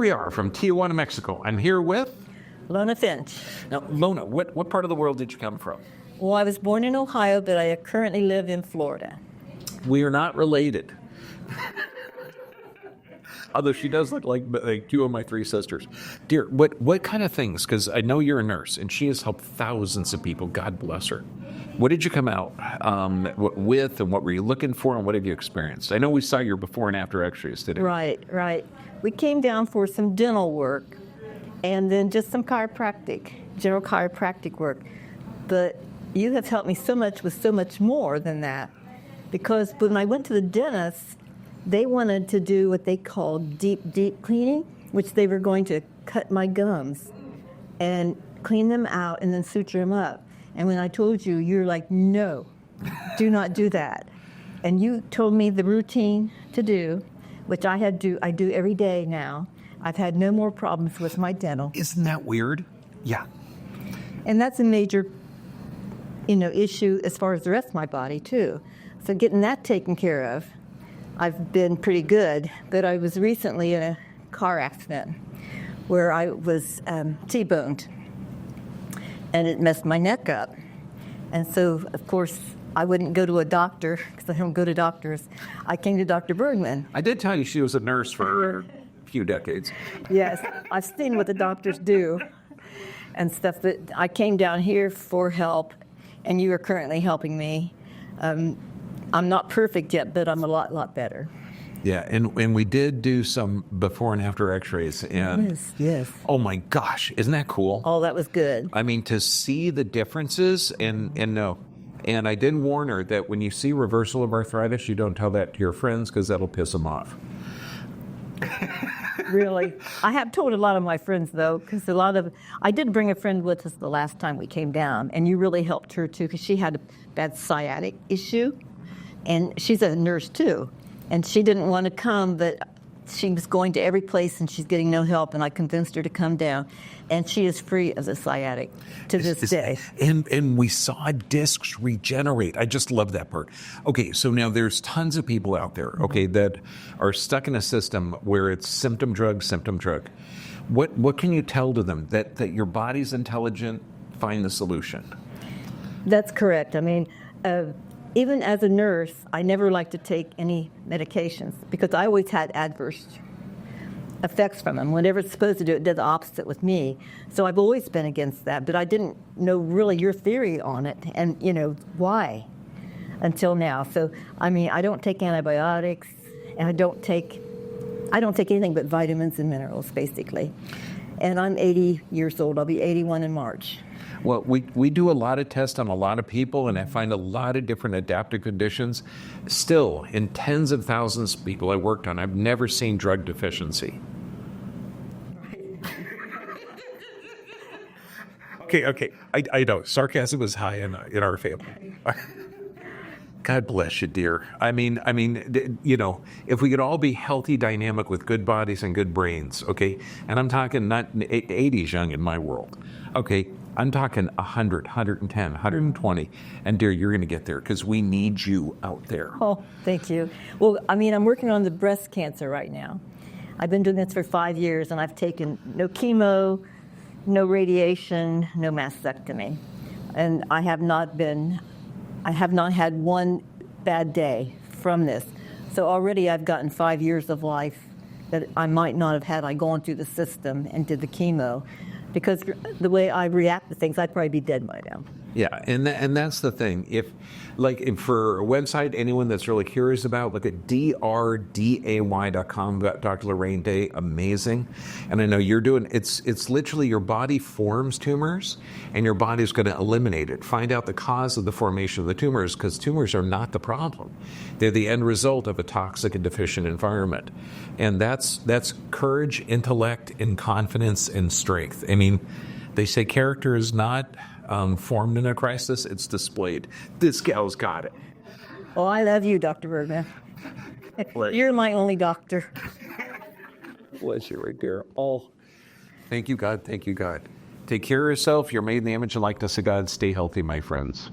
we are from Tijuana, Mexico. I'm here with Lona Finch. Now, Lona, what part of the world did you come from? Well, I was born in Ohio, but I currently live in Florida. We are not related. Although she does look like two of my three sisters. Dear, what kind of things, because I know you're a nurse, and she has helped thousands of people, God bless her. What did you come out with, and what were you looking for, and what have you experienced? I know we saw your before and after x-rays today. Right. We came down for some dental work, and then just some general chiropractic work. But you have helped me so much with so much more than that, because when I went to the dentist, they wanted to do what they called deep cleaning, which they were going to cut my gums and clean them out and then suture them up. And when I told you, you're like, no, do not do that. And you told me the routine to do, which I do every day now. I've had no more problems with my dental. Isn't that weird? Yeah. And that's a major, issue as far as the rest of my body, too. So getting that taken care of, I've been pretty good. But I was recently in a car accident where I was T-boned, and it messed my neck up. And so, of course, I wouldn't go to a doctor because I don't go to doctors. I came to Dr. Bergman. I did tell you she was a nurse for a few decades. Yes, I've seen what the doctors do and stuff. But I came down here for help, and you are currently helping me. I'm not perfect yet, but I'm a lot better. Yeah, and we did do some before and after x-rays. And yes. Oh my gosh, isn't that cool? Oh, that was good. I mean, to see the differences and no. And I did warn her that when you see reversal of arthritis, you don't tell that to your friends because that'll piss them off. Really? I have told a lot of my friends, though, because I did bring a friend with us the last time we came down, and you really helped her, too, because she had a bad sciatic issue. And she's a nurse, too. And she didn't want to come, but she was going to every place, and she's getting no help. And I convinced her to come down. And she is free of the sciatic to this day. And we saw discs regenerate. I just love that part. Okay, so now there's tons of people out there, okay, that are stuck in a system where it's symptom drug. What can you tell to them? That your body's intelligent, find the solution. That's correct. I mean, even as a nurse, I never like to take any medications because I always had adverse effects from them. Whenever it's supposed to do, it did the opposite with me. So I've always been against that, but I didn't know really your theory on it and, why until now. So, I mean, I don't take antibiotics, and I don't take anything but vitamins and minerals, basically. And I'm 80 years old. I'll be 81 in March. Well, we do a lot of tests on a lot of people, and I find a lot of different adaptive conditions. Still, in tens of thousands of people I worked on, I've never seen drug deficiency. Okay. I know. Sarcasm was high in our family. God bless you, dear. I mean, if we could all be healthy, dynamic, with good bodies and good brains, okay? And I'm talking not 80's young in my world, okay? I'm talking 100, 110, 120. And dear, you're going to get there because we need you out there. Oh, thank you. Well, I mean, I'm working on the breast cancer right now. I've been doing this for 5 years, and I've taken no chemo, no radiation, no mastectomy. And I have not had one bad day from this. So already I've gotten 5 years of life that I might not have had I gone through the system and did the chemo. Because the way I react to things, I'd probably be dead by now. Yeah, and that's the thing. If for a website, anyone that's really curious about, look at drday.com. Dr. Lorraine Day, amazing. And I know you're doing it's literally your body forms tumors, and your body's going to eliminate it. Find out the cause of the formation of the tumors, because tumors are not the problem. They're the end result of a toxic and deficient environment. And that's courage, intellect, and confidence and strength. I mean, they say character is not formed in a crisis, it's displayed. This gal's got it. Oh, I love you, Dr. Bergman. You're my only doctor. Bless you right there. Oh, thank you, God. Thank you, God. Take care of yourself. You're made in the image and likeness of God. Stay healthy, my friends.